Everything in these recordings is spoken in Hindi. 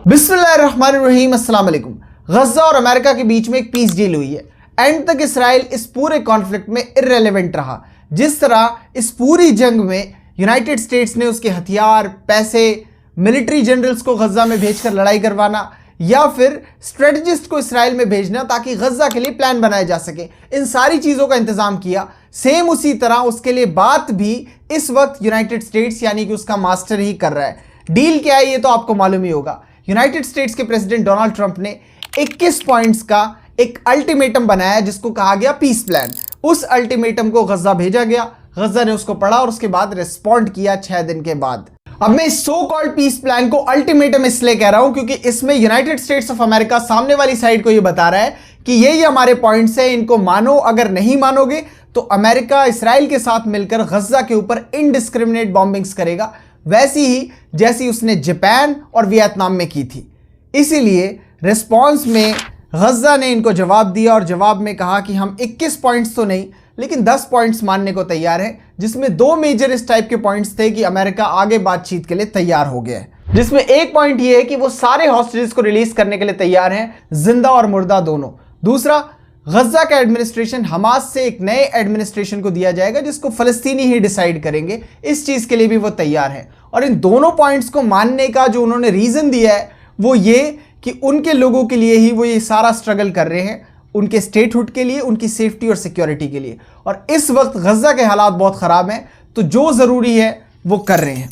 बिस्मिल्लाहिर्रहमानिर्रहीम, अस्सलाम वालेकुम। गजा और अमेरिका के बीच में एक पीस डील हुई है। एंड तक इसराइल इस पूरे कॉन्फ्लिक्ट में इररेलेवेंट रहा। जिस तरह इस पूरी जंग में यूनाइटेड स्टेट्स ने उसके हथियार, पैसे, मिलिट्री जनरल्स को गजा में भेजकर लड़ाई करवाना या फिर स्ट्रेटजिस्ट को इसराइल में भेजना ताकि गजा के लिए प्लान बनाया जा सके, इन सारी चीज़ों का इंतजाम किया। सेम उसी तरह उसके लिए बात भी इस वक्त यूनाइटेड स्टेट्स यानी कि उसका मास्टर ही कर रहा है। डील क्या है ये तो आपको मालूम ही होगा। यूनाइटेड स्टेट्स के प्रेसिडेंट डोनाल्ड ट्रंप ने 21 पॉइंट्स का एक अल्टीमेटम बनाया जिसको कहा गया पीस प्लान। उस अल्टीमेटम को गजा भेजा गया, गजा ने उसको पढ़ा और उसके बाद रिस्पॉन्ड किया 6 दिन के बाद। अब मैं इस सो कॉल्ड पीस प्लान को अल्टीमेटम इसलिए कह रहा हूं क्योंकि इसमें यूनाइटेड स्टेट्स ऑफ अमेरिका सामने वाली साइड को यह बता रहा है कि ये हमारे पॉइंट्स हैं, इनको मानो। अगर नहीं मानोगे तो अमेरिका इसराइल के साथ मिलकर गजा के ऊपर इनडिस्क्रिमिनेट बॉम्बिंग्स करेगा, वैसी ही जैसी उसने जापान और वियतनाम में की थी। इसीलिए रिस्पॉन्स में गजा ने इनको जवाब दिया और जवाब में कहा कि हम 21 पॉइंट्स तो नहीं लेकिन 10 पॉइंट्स मानने को तैयार है, जिसमें 2 मेजर इस टाइप के पॉइंट्स थे कि अमेरिका आगे बातचीत के लिए तैयार हो गया है। जिसमें एक पॉइंट ये है कि वो सारे हॉस्टेजेस को रिलीज करने के लिए तैयार हैं, जिंदा और मुर्दा दोनों। दूसरा, गजा का एडमिनिस्ट्रेशन हमास से एक नए एडमिनिस्ट्रेशन को दिया जाएगा जिसको फलस्तीनी ही डिसाइड करेंगे, इस चीज के लिए भी वो तैयार है। और इन दोनों पॉइंट्स को मानने का जो उन्होंने रीजन दिया है वो ये कि उनके लोगों के लिए ही वो ये सारा स्ट्रगल कर रहे हैं, उनके स्टेटहुड के लिए, उनकी सेफ्टी और सिक्योरिटी के लिए। और इस वक्त गजा के हालात बहुत खराब हैं, तो जो जरूरी है वो कर रहे हैं।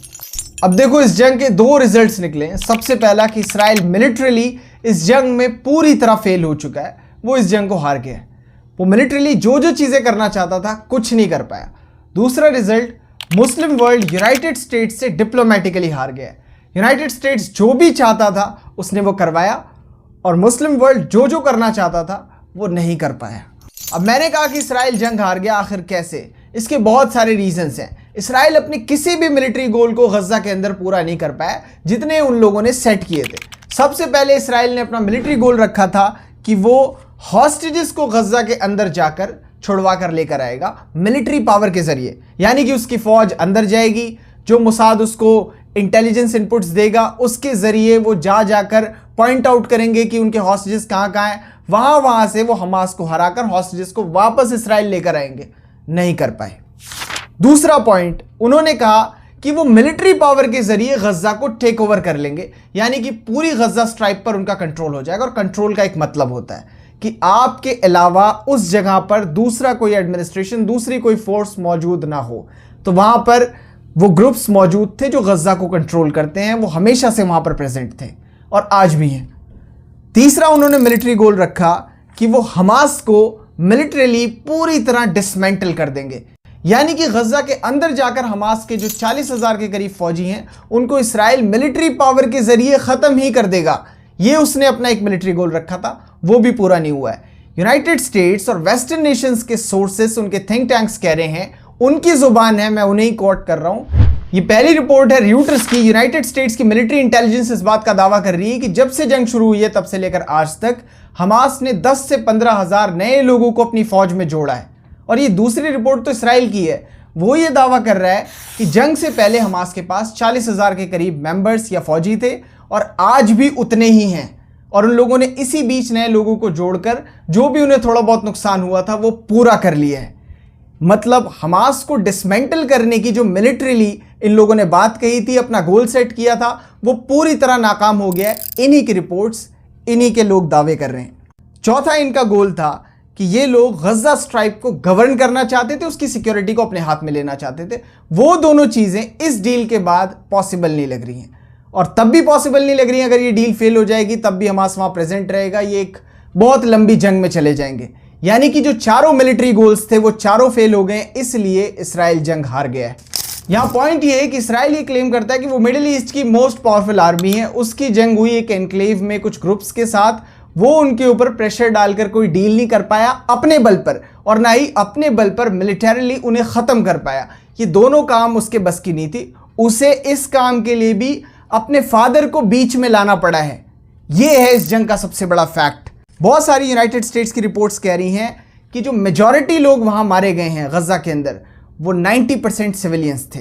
अब देखो, इस जंग के 2 रिजल्ट्स निकले हैं। सबसे पहला कि इसराइल मिलिट्रली इस जंग में पूरी तरह फेल हो चुका है, वो इस जंग को हार गया है। वो मिलिट्रली जो जो चीजें करना चाहता था कुछ नहीं कर पाया। दूसरा रिजल्ट, मुस्लिम वर्ल्ड यूनाइटेड स्टेट्स से डिप्लोमेटिकली हार गया है। यूनाइटेड स्टेट्स जो भी चाहता था उसने वो करवाया और मुस्लिम वर्ल्ड जो जो करना चाहता था वो नहीं कर पाया। अब मैंने कहा कि इसराइल जंग हार गया, आखिर कैसे? इसके बहुत सारे रीजंस हैं। इसराइल अपने किसी भी मिलिट्री गोल को गजा के अंदर पूरा नहीं कर पाया जितने उन लोगों ने सेट किए थे। सबसे पहले इसराइल ने अपना मिलिट्री गोल रखा था कि वो हॉस्टेजेस को गजा के अंदर जाकर छुड़वा कर लेकर आएगा मिलिट्री पावर के जरिए, यानी कि उसकी फौज अंदर जाएगी, जो मुसाद उसको इंटेलिजेंस इनपुट्स देगा उसके जरिए वो जाकर पॉइंट आउट करेंगे कि उनके हॉस्टेजेस कहाँ कहाँ हैं, वहां से वो हमास को हराकर हॉस्टेजेस को वापस इसराइल लेकर आएंगे। नहीं कर पाए। दूसरा पॉइंट, उन्होंने कहा कि वो मिलिट्री पावर के जरिए गजा को टेक ओवर कर लेंगे, यानी कि पूरी गजा स्ट्राइप पर उनका कंट्रोल हो जाएगा। और कंट्रोल का एक मतलब होता है कि आपके अलावा उस जगह पर दूसरा कोई एडमिनिस्ट्रेशन, दूसरी कोई फोर्स मौजूद ना हो। तो वहां पर वो ग्रुप्स मौजूद थे जो गजा को कंट्रोल करते हैं, वो हमेशा से वहां पर प्रेजेंट थे और आज भी हैं। तीसरा, उन्होंने मिलिट्री गोल रखा कि वो हमास को मिलिट्रीली पूरी तरह डिसमेंटल कर देंगे, यानी कि गजा के अंदर जाकर हमास के जो 40,000 के करीब फौजी हैं उनको इसराइल मिलिट्री पावर के जरिए खत्म ही कर देगा। ये उसने अपना एक मिलिट्री गोल रखा था, वो भी पूरा नहीं हुआ है। यूनाइटेड स्टेट्स और वेस्टर्न नेशंस के सोर्सेस, उनके थिंक टैंक्स कह रहे हैं, उनकी जुबान है, मैं उन्हें ही कोट कर रहा हूं। ये पहली रिपोर्ट है रॉयटर्स की। यूनाइटेड स्टेट्स की मिलिट्री इंटेलिजेंस इस बात का दावा कर रही है कि जब से जंग शुरू हुई है तब से लेकर आज तक हमास ने 10 से 15,000 नए लोगों को अपनी फौज में जोड़ा है। और ये दूसरी रिपोर्ट तो इसराइल की है, वो ये दावा कर रहा है कि जंग से पहले हमास के पास 40,000 के करीब मेंबर्स या फौजी थे और आज भी उतने ही हैं। और उन लोगों ने इसी बीच नए लोगों को जोड़कर जो भी उन्हें थोड़ा बहुत नुकसान हुआ था वो पूरा कर लिया है। मतलब हमास को डिसमेंटल करने की जो मिलिट्रीली इन लोगों ने बात कही थी, अपना गोल सेट किया था, वो पूरी तरह नाकाम हो गया है। इन्हीं की रिपोर्ट्स, इन्हीं के लोग दावे कर रहे हैं। चौथा इनका गोल था कि ये लोग गजा स्ट्राइप को गवर्न करना चाहते थे, उसकी सिक्योरिटी को अपने हाथ में लेना चाहते थे। वो दोनों चीजें इस डील के बाद पॉसिबल नहीं लग रही हैं और तब भी पॉसिबल नहीं लग रही हैं। अगर ये डील फेल हो जाएगी तब भी हमास वहां प्रेजेंट रहेगा। ये एक बहुत लंबी जंग में चले जाएंगे, यानी कि जो चारों मिलिट्री गोल्स थे वो चारों फेल हो गए, इसलिए इसराइल जंग हार गया है। यहां पॉइंट ये है कि इसराइल ये क्लेम करता है कि वो मिडिल ईस्ट की मोस्ट पावरफुल आर्मी है। उसकी जंग हुई एक एनक्लेव में कुछ ग्रुप्स के साथ, वो उनके ऊपर प्रेशर डालकर कोई डील नहीं कर पाया अपने बल पर, और ना ही अपने बल पर मिलिटरीली उन्हें खत्म कर पाया। ये दोनों काम उसके बस की नहीं थी। उसे इस काम के लिए भी अपने फादर को बीच में लाना पड़ा है। ये है इस जंग का सबसे बड़ा फैक्ट। बहुत सारी यूनाइटेड स्टेट्स की रिपोर्ट्स कह रही हैं कि जो मेजॉरिटी लोग वहां मारे गए हैं गजा के अंदर वो 90% सिविलियंस थे।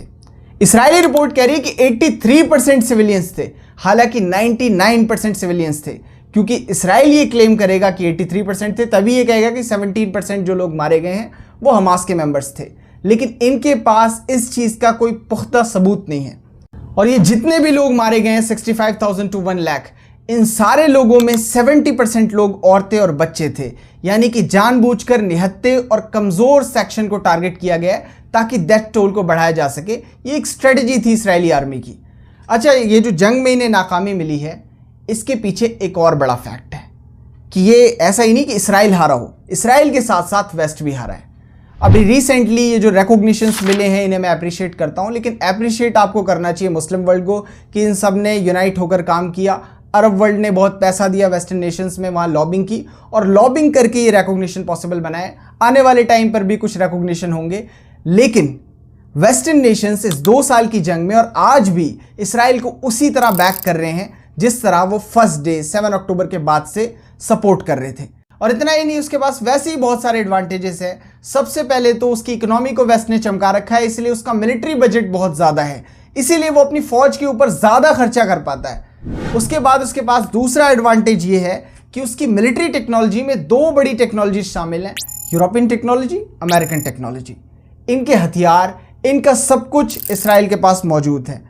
इसराइली रिपोर्ट कह रही है कि 83% सिविलियंस थे। हालांकि 99% सिविलियंस थे, क्योंकि इसराइल ये क्लेम करेगा कि 83% थे, तभी ये कहेगा कि 17% जो लोग मारे गए हैं वो हमास के मेंबर्स थे। लेकिन इनके पास इस चीज़ का कोई पुख्ता सबूत नहीं है। और ये जितने भी लोग मारे गए हैं 65,000 to 1 लाख, इन सारे लोगों में 70% लोग औरतें और बच्चे थे, यानी कि जानबूझकर निहत्थे और कमज़ोर सेक्शन को टारगेट किया गया है ताकि डेथ टोल को बढ़ाया जा सके। ये एक स्ट्रेटजी थी इसराइली आर्मी की। अच्छा, ये जो जंग में इन्हें नाकामी मिली है, इसके पीछे एक और बड़ा फैक्ट है कि ये ऐसा ही नहीं कि इसराइल हारा हो, इसराइल के साथ साथ वेस्ट भी हारा है। अभी रिसेंटली ये जो रिकॉग्निशंस मिले हैं, इन्हें मैं अप्रिशिएट करता हूँ, लेकिन अप्रिशिएट आपको करना चाहिए मुस्लिम वर्ल्ड को कि इन सब ने यूनाइट होकर काम किया। अरब वर्ल्ड ने बहुत पैसा दिया वेस्टर्न नेशंस में, वहाँ लॉबिंग की और लॉबिंग करके ये रिकॉग्निशन पॉसिबल बनाए। आने वाले टाइम पर भी कुछ रिकॉग्निशन होंगे, लेकिन वेस्टर्न नेशंस इस 2 साल की जंग में और आज भी इसराइल को उसी तरह बैक कर रहे हैं जिस तरह वो फर्स्ट डे 7 अक्टूबर के बाद से सपोर्ट कर रहे थे। और इतना ही नहीं, उसके पास वैसे ही बहुत सारे एडवांटेजेस हैं। सबसे पहले तो उसकी इकोनॉमी को वेस्ट ने चमका रखा है, इसलिए उसका मिलिट्री बजट बहुत ज़्यादा है, इसीलिए वो अपनी फौज के ऊपर ज़्यादा खर्चा कर पाता है। उसके बाद उसके पास दूसरा एडवांटेज ये है कि उसकी मिलिट्री टेक्नोलॉजी में 2 बड़ी टेक्नोलॉजी शामिल हैं, यूरोपियन टेक्नोलॉजी, अमेरिकन टेक्नोलॉजी। इनके हथियार, इनका सब कुछ इसराइल के पास मौजूद है।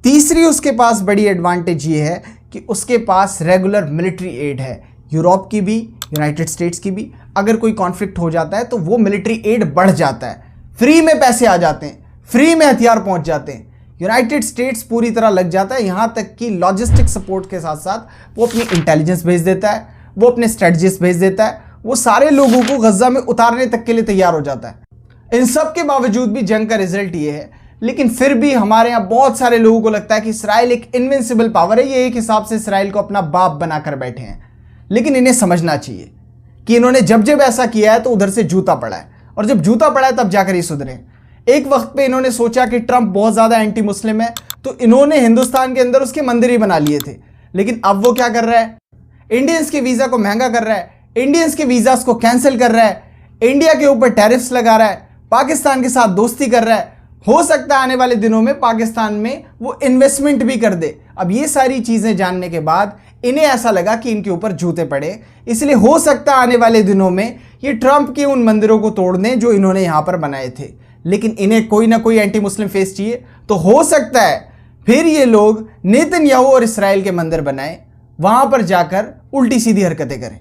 तीसरी उसके पास बड़ी एडवांटेज ये है कि उसके पास रेगुलर मिलिट्री एड है, यूरोप की भी, यूनाइटेड स्टेट्स की भी। अगर कोई कॉन्फ्लिक्ट हो जाता है तो वो मिलिट्री एड बढ़ जाता है, फ्री में पैसे आ जाते हैं, फ्री में हथियार पहुंच जाते हैं। यूनाइटेड स्टेट्स पूरी तरह लग जाता है, यहाँ तक कि लॉजिस्टिक सपोर्ट के साथ साथ वो अपनी इंटेलिजेंस भेज देता है, वो अपने स्ट्रेटजिस्ट भेज देता है, वो सारे लोगों को गजा में उतारने तक के लिए तैयार हो जाता है। इन सब के बावजूद भी जंग का रिजल्ट ये है, लेकिन फिर भी हमारे यहाँ बहुत सारे लोगों को लगता है कि इसराइल एक इनविंसिबल पावर है। ये एक हिसाब से इसराइल को अपना बाप बनाकर बैठे हैं, लेकिन इन्हें समझना चाहिए कि इन्होंने जब जब ऐसा किया है तो उधर से जूता पड़ा है, और जब जूता पड़ा है तब जाकर ये सुधरे। एक वक्त पे इन्होंने सोचा कि ट्रंप बहुत ज़्यादा एंटी मुस्लिम है, तो इन्होंने हिंदुस्तान के अंदर उसके मंदिर ही बना लिए थे। लेकिन अब वो क्या कर रहा है, इंडियंस के वीज़ा को महंगा कर रहा है, इंडियंस के वीज़ास को कैंसिल कर रहा है, इंडिया के ऊपर टैरिफ्स लगा रहा है, पाकिस्तान के साथ दोस्ती कर रहा है। हो सकता है आने वाले दिनों में पाकिस्तान में वो इन्वेस्टमेंट भी कर दे। अब ये सारी चीज़ें जानने के बाद इन्हें ऐसा लगा कि इनके ऊपर जूते पड़े, इसलिए हो सकता है आने वाले दिनों में ये ट्रंप के उन मंदिरों को तोड़ दें जो इन्होंने यहाँ पर बनाए थे। लेकिन इन्हें कोई ना कोई एंटी मुस्लिम फेस चाहिए, तो हो सकता है फिर ये लोग नेतन्याहू और इसराइल के मंदिर बनाएं, वहाँ पर जाकर उल्टी सीधी हरकतें करें।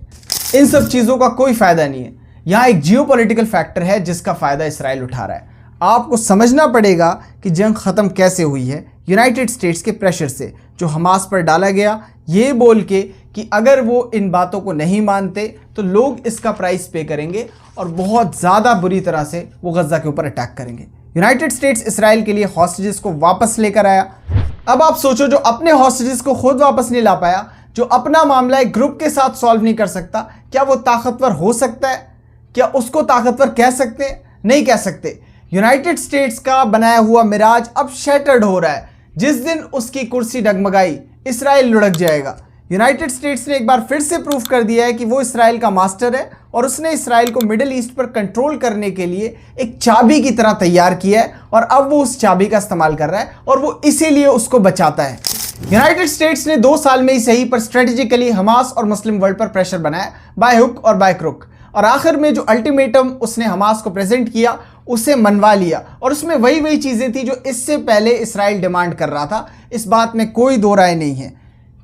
इन सब चीज़ों का कोई फ़ायदा नहीं है। यहाँ एक जियोपॉलिटिकल फैक्टर है जिसका फ़ायदा इसराइल उठा रहा है। आपको समझना पड़ेगा कि जंग ख़त्म कैसे हुई है, यूनाइटेड स्टेट्स के प्रेशर से, जो हमास पर डाला गया, ये बोल के कि अगर वो इन बातों को नहीं मानते तो लोग इसका प्राइस पे करेंगे और बहुत ज़्यादा बुरी तरह से वो गजा के ऊपर अटैक करेंगे। यूनाइटेड स्टेट्स इसराइल के लिए हॉस्टेजेस को वापस लेकर आया। अब आप सोचो, जो अपने हॉस्टेजेस को खुद वापस नहीं ला पाया, जो अपना मामला एक ग्रुप के साथ सॉल्व नहीं कर सकता, क्या वो ताकतवर हो सकता है? क्या उसको ताकतवर कह सकते हैं? नहीं कह सकते। यूनाइटेड स्टेट्स का बनाया हुआ मिराज अब शैटर्ड हो रहा है। जिस दिन उसकी कुर्सी डगमगाई, इसराइल लुढ़क जाएगा। यूनाइटेड स्टेट्स ने एक बार फिर से प्रूफ कर दिया है कि वो इसराइल का मास्टर है और उसने इसराइल को मिडिल ईस्ट पर कंट्रोल करने के लिए एक चाबी की तरह तैयार किया है, और अब वो उस चाबी का इस्तेमाल कर रहा है और वो इसीलिए उसको बचाता है। यूनाइटेड स्टेट्स ने 2 साल में ही सही पर स्ट्रेटेजिकली हमास और मुस्लिम वर्ल्ड पर प्रेशर बनाया, बाय हुक और बाय क्रुक, और आखिर में जो अल्टीमेटम उसने हमास को प्रेजेंट किया उसे मनवा लिया, और उसमें वही चीज़ें थी जो इससे पहले इसराइल डिमांड कर रहा था। इस बात में कोई दो राय नहीं है,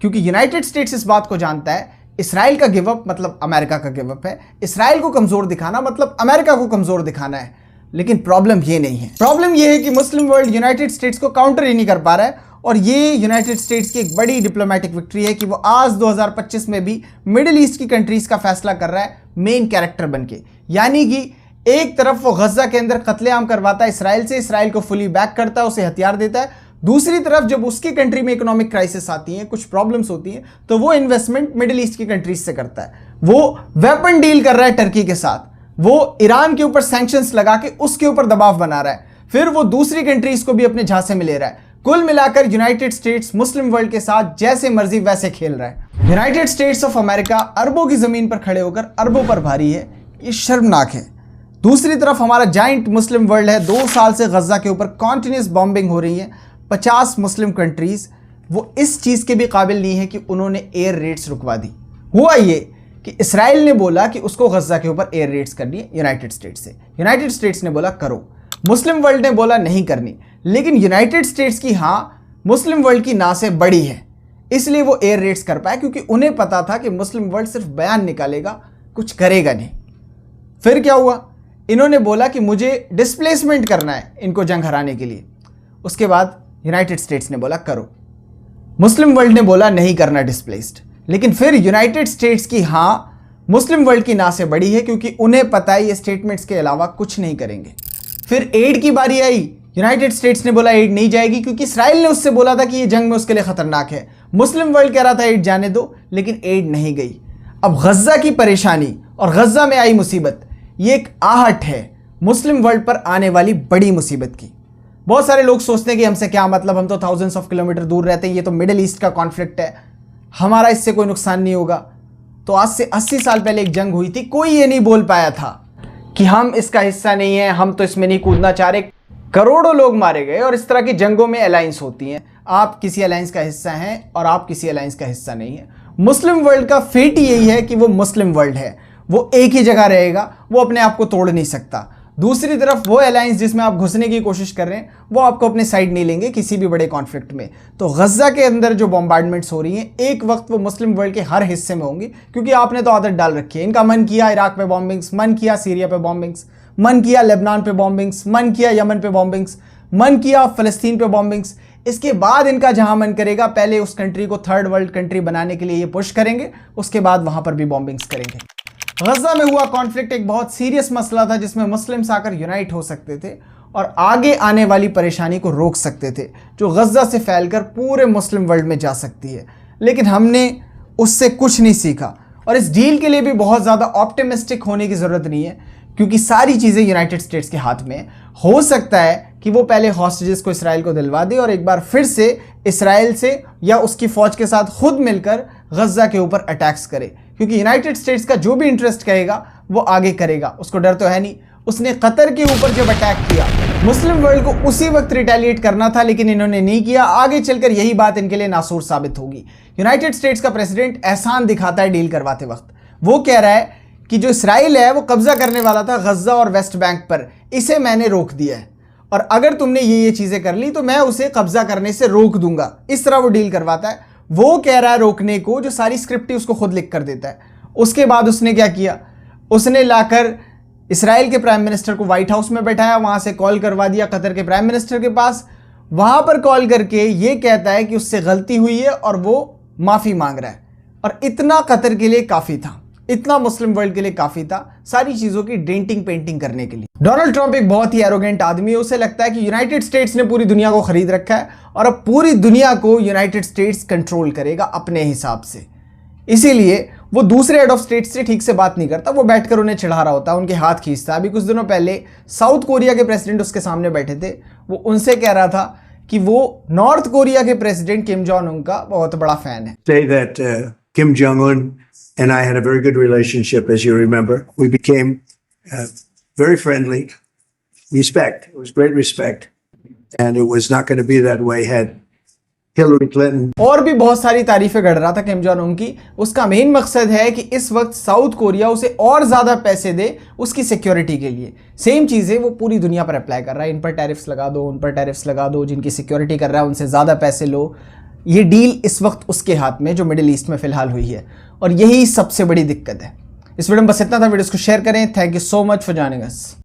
क्योंकि यूनाइटेड स्टेट्स इस बात को जानता है, इसराइल का गिवअप मतलब अमेरिका का गिवअप है, इसराइल को कमज़ोर दिखाना मतलब अमेरिका को कमज़ोर दिखाना है। लेकिन प्रॉब्लम ये नहीं है, प्रॉब्लम ये है कि मुस्लिम वर्ल्ड यूनाइटेड स्टेट्स को काउंटर ही नहीं कर पा रहा है, और ये यूनाइटेड स्टेट्स की एक बड़ी डिप्लोमेटिक विक्ट्री है कि वो आज 2025 में भी मिडिल ईस्ट की कंट्रीज़ का फैसला कर रहा है मेन कैरेक्टर बनके। यानी कि एक तरफ वो गजा के अंदर कत्लेआम करवाता है इसराइल से, इसराइल को फुली बैक करता है, उसे हथियार देता है। दूसरी तरफ जब उसकी कंट्री में इकोनॉमिक क्राइसिस आती है, कुछ प्रॉब्लम्स होती हैं, तो वो इन्वेस्टमेंट मिडिल ईस्ट की कंट्रीज से करता है। वो वेपन डील कर रहा है टर्की के साथ, वो ईरान के ऊपर सैंक्शंस लगा के उसके ऊपर दबाव बना रहा है, फिर वो दूसरी कंट्रीज को भी अपने झांसे में ले रहा है। कुल मिलाकर यूनाइटेड स्टेट्स मुस्लिम वर्ल्ड के साथ जैसे मर्जी वैसे खेल रहा है। यूनाइटेड स्टेट्स ऑफ अमेरिका अरबों की जमीन पर खड़े होकर अरबों पर भारी है, ये शर्मनाक है। दूसरी तरफ हमारा जाइंट मुस्लिम वर्ल्ड है, 2 साल से गजा के ऊपर कॉन्टिन्यूस बॉम्बिंग हो रही है। 50 मुस्लिम कंट्रीज वो इस चीज़ के भी काबिल नहीं है कि उन्होंने एयर रेड्स रुकवा दी। हुआ ये कि इसराइल ने बोला कि उसको गज़ा के ऊपर एयर रेड्स करनी है यूनाइटेड स्टेट्स से। यूनाइटेड स्टेट्स ने बोला करो, मुस्लिम वर्ल्ड ने बोला नहीं करनी, लेकिन यूनाइटेड स्टेट्स की हाँ मुस्लिम वर्ल्ड की ना से बड़ी है, इसलिए वो एयर रेड्स कर पाए, क्योंकि उन्हें पता था कि मुस्लिम वर्ल्ड सिर्फ बयान निकालेगा, कुछ करेगा नहीं। फिर क्या हुआ, इन्होंने बोला कि मुझे डिस्प्लेसमेंट करना है इनको जंग हराने के लिए। उसके बाद यूनाइटेड स्टेट्स ने बोला करो, मुस्लिम वर्ल्ड ने बोला नहीं करना डिस्प्लेस्ड, लेकिन फिर यूनाइटेड स्टेट्स की हाँ मुस्लिम वर्ल्ड की ना से बड़ी है, क्योंकि उन्हें पता है ये स्टेटमेंट्स के अलावा कुछ नहीं करेंगे। फिर एड की बारी आई, यूनाइटेड स्टेट्स ने बोला एड नहीं जाएगी, क्योंकि इसराइल ने उससे बोला था कि ये जंग में उसके लिए खतरनाक है। मुस्लिम वर्ल्ड कह रहा था एड जाने दो, लेकिन एड नहीं गई। अब गज़ा की परेशानी और गज़ा में आई मुसीबत, ये एक आहट है मुस्लिम वर्ल्ड पर आने वाली बड़ी मुसीबत की। बहुत सारे लोग सोचते हैं कि हमसे क्या मतलब, हम तो थाउजेंड्स ऑफ किलोमीटर दूर रहते हैं, ये तो मिडिल ईस्ट का कॉन्फ्लिक्ट है, हमारा इससे कोई नुकसान नहीं होगा। तो आज से 80 साल पहले एक जंग हुई थी, कोई ये नहीं बोल पाया था कि हम इसका हिस्सा नहीं है, हम तो इसमें नहीं कूदना चाह रहे। करोड़ों लोग मारे गए। और इस तरह की जंगों में अलायंस होती हैं, आप किसी अलायंस का हिस्सा हैं और आप किसी अलायंस का हिस्सा नहीं है। मुस्लिम वर्ल्ड का फेट यही है कि वो मुस्लिम वर्ल्ड है, वो एक ही जगह रहेगा, वो अपने आप को तोड़ नहीं सकता। दूसरी तरफ वो अलायंस जिसमें आप घुसने की कोशिश कर रहे हैं, वो आपको अपने साइड नहीं लेंगे किसी भी बड़े कॉन्फ्लिक्ट में। तो गज़ा के अंदर जो बॉम्बार्डमेंट्स हो रही हैं, एक वक्त वो मुस्लिम वर्ल्ड के हर हिस्से में होंगी, क्योंकि आपने तो आदत डाल रखी है। इनका मन किया इराक पे बॉम्बिंग्स, मन किया सीरिया पे बॉम्बिंग्स, मन किया लेबनान पे बॉम्बिंग्स, मन किया यमन पे बॉम्बिंग्स, मन किया फ़लस्तीन पे बॉम्बिंग्स। इसके बाद इनका जहां मन करेगा, पहले उस कंट्री को थर्ड वर्ल्ड कंट्री बनाने के लिए ये पुश करेंगे, उसके बाद वहां पर भी बॉम्बिंग्स करेंगे। गज़ा में हुआ कॉन्फ्लिक्ट एक बहुत सीरियस मसला था, जिसमें मुस्लिम्स आकर यूनाइट हो सकते थे और आगे आने वाली परेशानी को रोक सकते थे, जो गज़ा से फैलकर पूरे मुस्लिम वर्ल्ड में जा सकती है। लेकिन हमने उससे कुछ नहीं सीखा। और इस डील के लिए भी बहुत ज़्यादा ऑप्टिमिस्टिक होने की ज़रूरत नहीं है, क्योंकि सारी चीज़ें यूनाइटेड स्टेट्स के हाथ में। हो सकता है कि वो पहले हॉस्टेजेस को इसराइल को दिलवा दे और एक बार फिर से इसराइल से या उसकी फ़ौज के साथ खुद मिलकर गज़ा के ऊपर अटैक्स करे, क्योंकि यूनाइटेड स्टेट्स का जो भी इंटरेस्ट कहेगा वो आगे करेगा, उसको डर तो है नहीं। उसने कतर के ऊपर जब अटैक किया, मुस्लिम वर्ल्ड को उसी वक्त रिटेलिएट करना था, लेकिन इन्होंने नहीं किया। आगे चलकर यही बात इनके लिए नासूर साबित होगी। यूनाइटेड स्टेट्स का प्रेसिडेंट एहसान दिखाता है डील करवाते वक्त। वो कह रहा है कि जो इसराइल है वो कब्जा करने वाला था गज़ा और वेस्ट बैंक पर, इसे मैंने रोक दिया है, और अगर तुमने ये चीज़ें कर ली तो मैं उसे कब्जा करने से रोक दूंगा। इस तरह वो डील करवाता है। वो कह रहा है रोकने को, जो सारी स्क्रिप्ट ही उसको खुद लिख कर देता है। उसके बाद उसने क्या किया, उसने लाकर इसराइल के प्राइम मिनिस्टर को व्हाइट हाउस में बैठाया, वहां से कॉल करवा दिया कतर के प्राइम मिनिस्टर के पास। वहां पर कॉल करके ये कहता है कि उससे गलती हुई है और वो माफ़ी मांग रहा है। और इतना कतर के लिए काफ़ी था, इतना मुस्लिम वर्ल्ड के लिए काफ़ी था, सारी चीज़ों की डेंटिंग पेंटिंग करने के लिए। डोनाल्ड ट्रंप एक बहुत ही एरोगेंट आदमी है। उसे लगता है कि यूनाइटेड स्टेट्स ने पूरी दुनिया को खरीद रखा है और अब पूरी दुनिया को यूनाइटेड स्टेट्स कंट्रोल करेगा अपने हिसाब से। इसीलिए वो दूसरे हेड ऑफ स्टेट से ठीक से बात नहीं करता, वो बैठकर उन्हें चिढ़ा रहा होता है, उनके हाथ खींचता है। अभी कुछ दिनों पहले साउथ कोरिया के प्रेसिडेंट उसके सामने बैठे थे, वो उनसे कह रहा था कि वो नॉर्थ कोरिया के प्रेसिडेंट किम जोंग उन का बहुत बड़ा फैन है। Say that Kim Jong-un and I had a very good relationship, as you remember. We became very friendly. Respect. It was great respect. And it was not going to be that way had Hillary Clinton. और भी बहुत सारी तारीफें गढ़ रहा था किम जोंग उन की। उसका मेन मकसद है कि इस वक्त साउथ कोरिया उसे और ज़्यादा पैसे दे उसकी सिक्योरिटी के लिए। सेम चीज़ें वो पूरी दुनिया पर अप्लाई कर रहा है। इन पर टैरिफ्स लगा दो, उन पर टैरिफ्स लगा दो, जिनकी सिक्योरिटी कर रहा है उनसे ज़्यादा पैसे लो। ये डील इस वक्त उसके हाथ में, जो मिडिल ईस्ट में फ़िलहाल हुई है, और यही सबसे बड़ी दिक्कत है। इस वीडियो में बस इतना था। वीडियो को शेयर करें। Thank you so much for joining us.